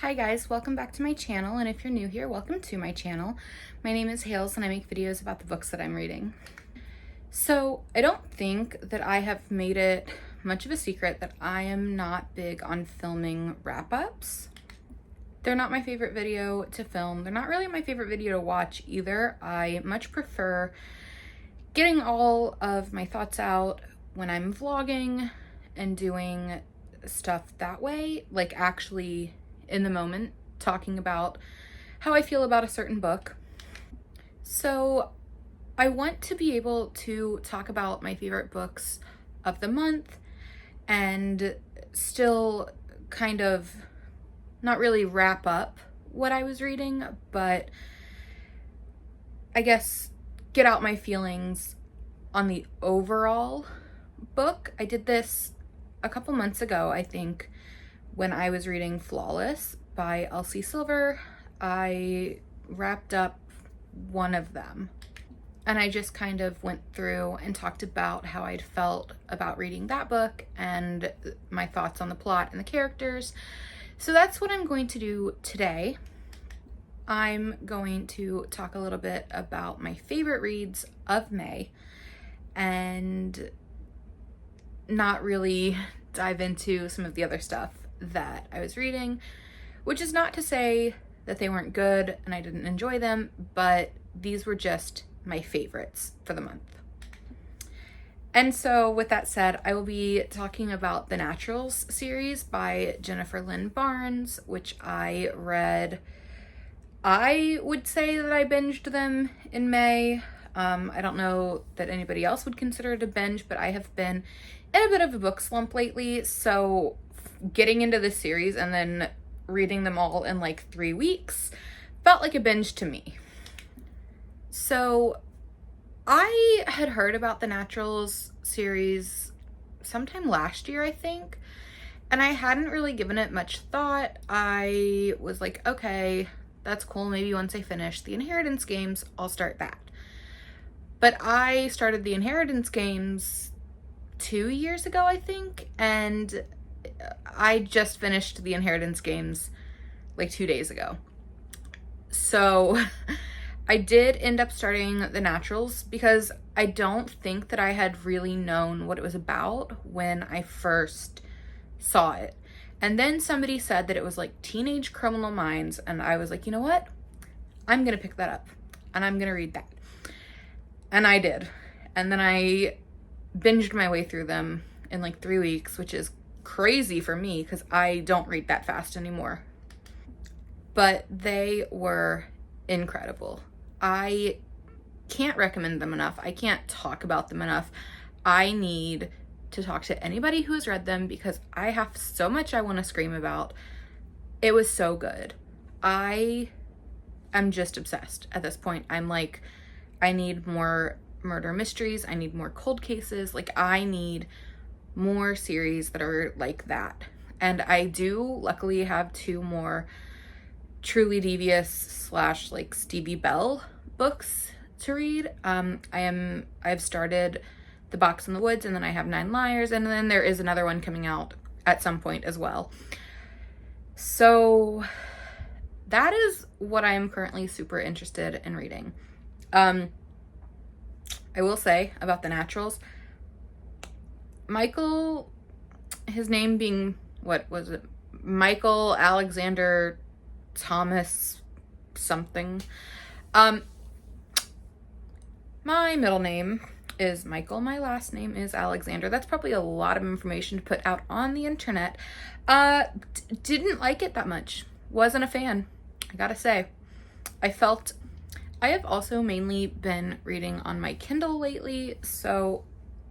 Hi guys, welcome back to my channel, and if you're new here, welcome to my channel. My name is Hales and I make videos about the books that I'm reading. So I don't think that I have made it much of a secret that I am not big on filming wrap-ups. They're not my favorite video to film. They're not really my favorite video to watch either. I much prefer getting all of my thoughts out when I'm vlogging and doing stuff that way, like actually in the moment, talking about how I feel about a certain book. So I want to be able to talk about my favorite books of the month and still kind of not really wrap up what I was reading, but I guess get out my feelings on the overall book. I did this a couple months ago, I think, when I was reading Flawless by Elsie Silver. I wrapped up one of them and I just kind of went through and talked about how I'd felt about reading that book and my thoughts on the plot and the characters. So that's what I'm going to do today. I'm going to talk a little bit about my favorite reads of May and not really dive into some of the other stuff that I was reading, which is not to say that they weren't good and I didn't enjoy them, but these were just my favorites for the month. And so with that said, I will be talking about the Naturals series by Jennifer Lynn Barnes, which I read. I would say that I binged them in May. I don't know that anybody else would consider it a binge, but I have been in a bit of a book slump lately, so getting into this series and then reading them all in like 3 weeks felt like a binge to me. So I had heard about the Naturals series sometime last year, I think, and I hadn't really given it much thought. I was like, okay, that's cool. Maybe once I finish the Inheritance Games, I'll start that. But I started the Inheritance Games 2 years ago, I think, and I just finished the Inheritance Games like 2 days ago. So I did end up starting the Naturals because I don't think that I had really known what it was about when I first saw it. And then somebody said that it was like Teenage Criminal Minds, and I was like, you know what? I'm gonna pick that up and I'm gonna read that. And I did. And then I binged my way through them in like 3 weeks, which is crazy for me because I don't read that fast anymore. But they were incredible. I can't recommend them enough. I can't talk about them enough. I need to talk to anybody who has read them because I have so much I want to scream about. It was so good. I am just obsessed at this point. I'm like, I need more murder mysteries. I need more cold cases. Like, I need more series that are like that. And I do luckily have 2 more Truly Devious / like Stevie Bell books to read. I've started The Box in the Woods, and then I have 9 Liars, and then there is another one coming out at some point as well. So that is what I am currently super interested in reading. I will say about the Naturals, Michael, his name being, what was it? Michael Alexander Thomas something. My middle name is Michael. My last name is Alexander. That's probably a lot of information to put out on the internet. Didn't like it that much. Wasn't a fan, I gotta say. I have also mainly been reading on my Kindle lately, so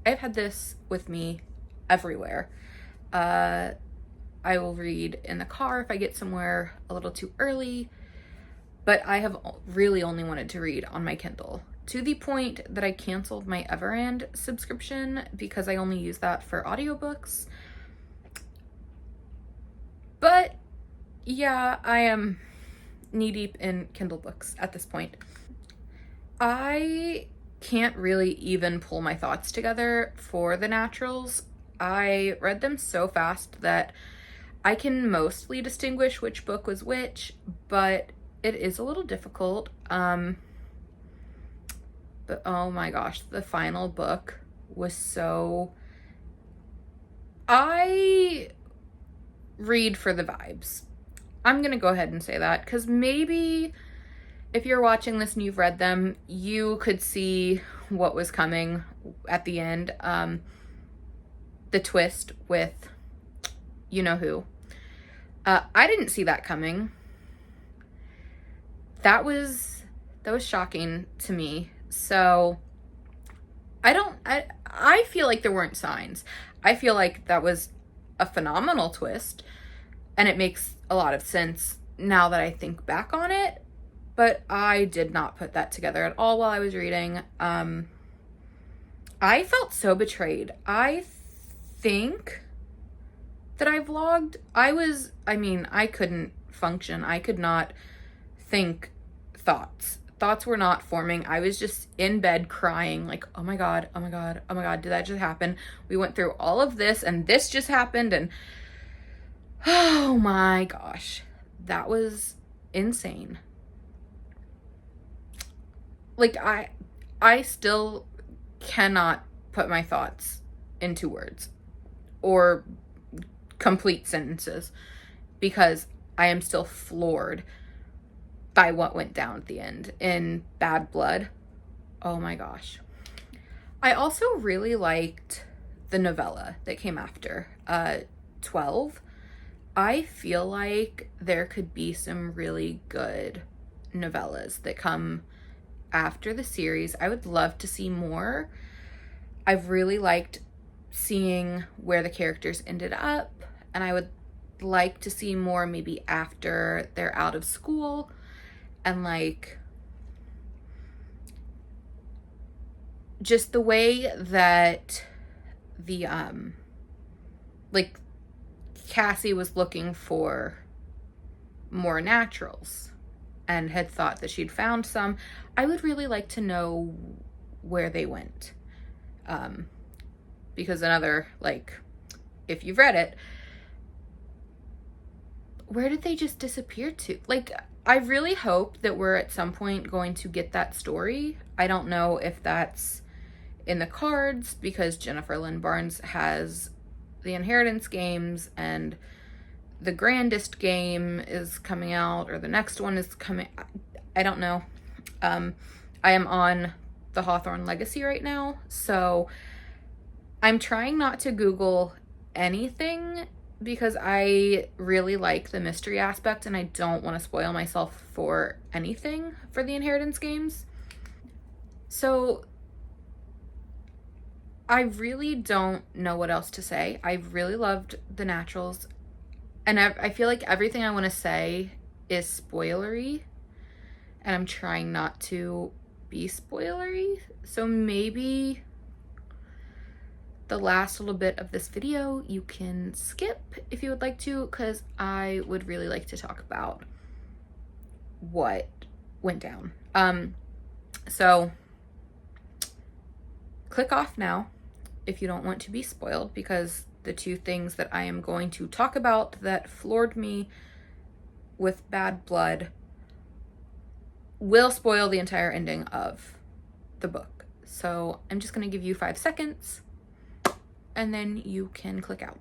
I've had this with me everywhere. I will read in the car if I get somewhere a little too early, but I have really only wanted to read on my Kindle, to the point that I canceled my Everand subscription because I only use that for audiobooks. But yeah, I am knee-deep in Kindle books at this point. I can't really even pull my thoughts together for the Naturals. I read them so fast that I can mostly distinguish which book was which, but it is a little difficult. But oh my gosh, the final book was so... I read for the vibes. I'm gonna go ahead and say that, because maybe if you're watching this and you've read them, you could see what was coming at the end. The twist with you know who. I didn't see that coming. That was shocking to me. So I feel like there weren't signs. I feel like that was a phenomenal twist, and it makes a lot of sense now that I think back on it, but I did not put that together at all while I was reading. I felt so betrayed. I think that I vlogged. I couldn't function. I could not think thoughts. Thoughts were not forming. I was just in bed crying like, oh my God, oh my God, oh my God, did that just happen? We went through all of this and this just happened, and oh my gosh, that was insane. Like, I still cannot put my thoughts into words or complete sentences because I am still floored by what went down at the end in Bad Blood. Oh my gosh. I also really liked the novella that came after, 12. I feel like there could be some really good novellas that come after the series. I would love to see more. I've really liked seeing where the characters ended up, and I would like to see more maybe after they're out of school, and like just the way that the like Cassie was looking for more naturals and had thought that she'd found some. I would really like to know where they went, because another, like, if you've read it, where did they just disappear to? Like, I really hope that we're at some point going to get that story. I don't know if that's in the cards because Jennifer Lynn Barnes has the Inheritance games and the Grandest game is coming out, or the next one is coming. I don't know. I am on the Hawthorne Legacy right now, so I'm trying not to Google anything because I really like the mystery aspect and I don't want to spoil myself for anything for the Inheritance games. So I really don't know what else to say. I really loved the naturals, and I feel like everything I want to say is spoilery, and I'm trying not to be spoilery. So maybe the last little bit of this video you can skip if you would like to, because I would really like to talk about what went down. So click off now if you don't want to be spoiled, because the two things that I am going to talk about that floored me with Bad Blood will spoil the entire ending of the book. So I'm just going to give you 5 seconds and then you can click out.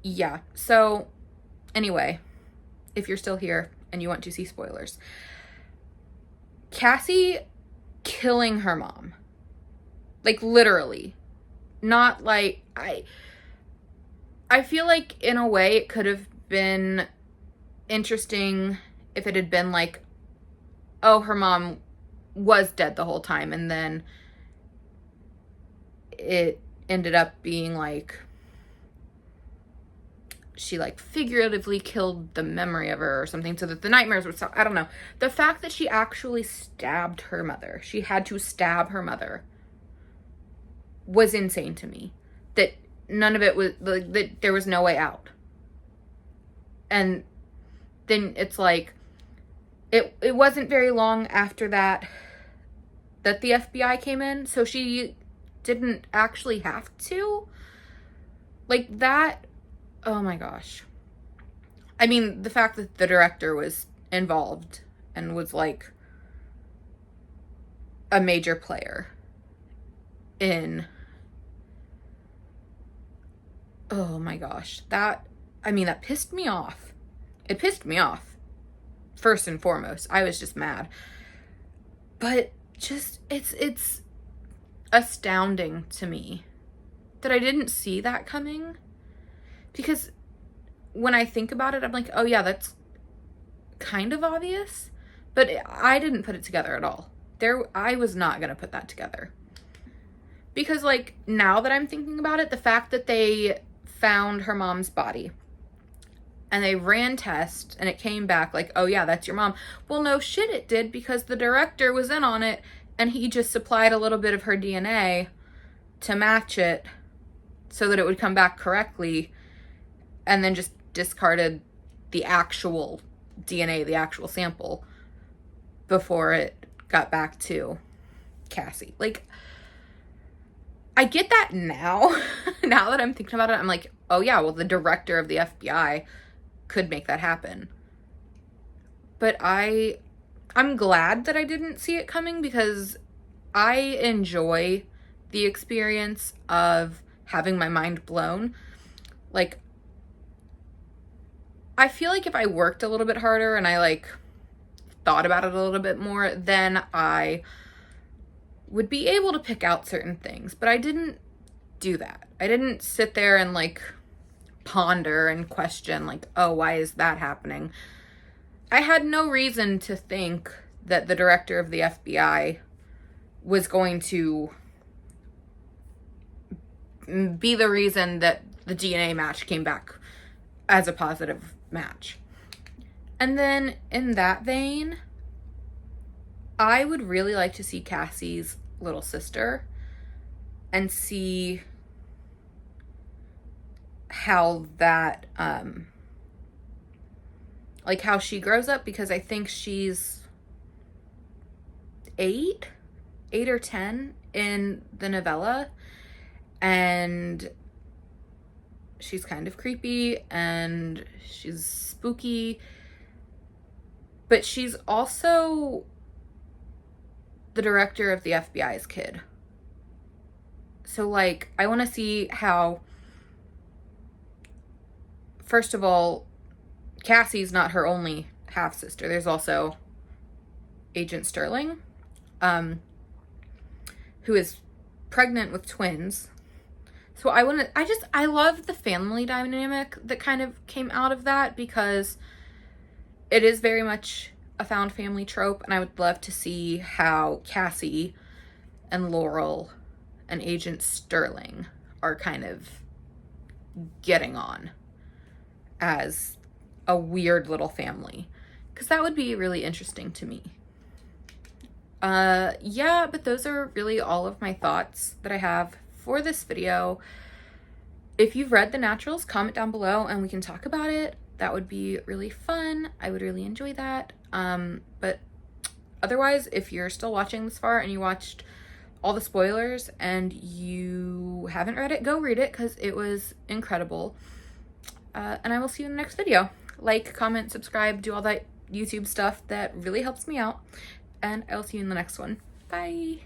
Yeah, so anyway, if you're still here and you want to see spoilers, Cassie killing her mom, like literally, not like, I feel like in a way it could have been interesting if it had been like, oh, her mom was dead the whole time, and then it ended up being like she like figuratively killed the memory of her or something so that the nightmares would stop. I don't know. The fact that she actually stabbed her mother, she had to stab her mother, was insane to me. That none of it was, like, that there was no way out. And then it's like, it wasn't very long after that the FBI came in, so she didn't actually have to. Like that, oh my gosh. I mean, the fact that the director was involved and was like a major player in, oh my gosh, that, I mean, that pissed me off. It pissed me off, first and foremost. I was just mad. But just, it's astounding to me that I didn't see that coming. Because when I think about it, I'm like, oh yeah, that's kind of obvious. But I didn't put it together at all. I was not going to put that together. Because, like, now that I'm thinking about it, the fact that they found her mom's body and they ran tests and it came back like, oh yeah, that's your mom. Well, no shit it did, because the director was in on it and he just supplied a little bit of her DNA to match it so that it would come back correctly, and then just discarded the actual DNA, the actual sample, before it got back to Cassie. Like, I get that now. Now that I'm thinking about it, I'm like, oh yeah, well, the director of the FBI could make that happen. But I'm glad that I didn't see it coming, because I enjoy the experience of having my mind blown. Like, I feel like if I worked a little bit harder and I like thought about it a little bit more, then I would be able to pick out certain things. But I didn't do that. I didn't sit there and like ponder and question like, oh, why is that happening? I had no reason to think that the director of the FBI was going to be the reason that the DNA match came back as a positive match. And then in that vein, I would really like to see Cassie's little sister and see how that, like how she grows up, because I think she's 8 or 10 in the novella, and she's kind of creepy and she's spooky, but she's also the director of the FBI's kid. So like, I want to see how, first of all, Cassie's not her only half sister. There's also Agent Sterling, who is pregnant with twins. So I love the family dynamic that kind of came out of that, because it is very much a found family trope, and I would love to see how Cassie and Laurel and Agent Sterling are kind of getting on as a weird little family, because that would be really interesting to me. Yeah, but those are really all of my thoughts that I have for this video. If you've read The Naturals, comment down below and we can talk about it. That would be really fun. I would really enjoy that. But otherwise, if you're still watching this far and you watched all the spoilers and you haven't read it, go read it, because it was incredible. And I will see you in the next video. Like, comment, subscribe, do all that YouTube stuff that really helps me out. And I'll see you in the next one. Bye.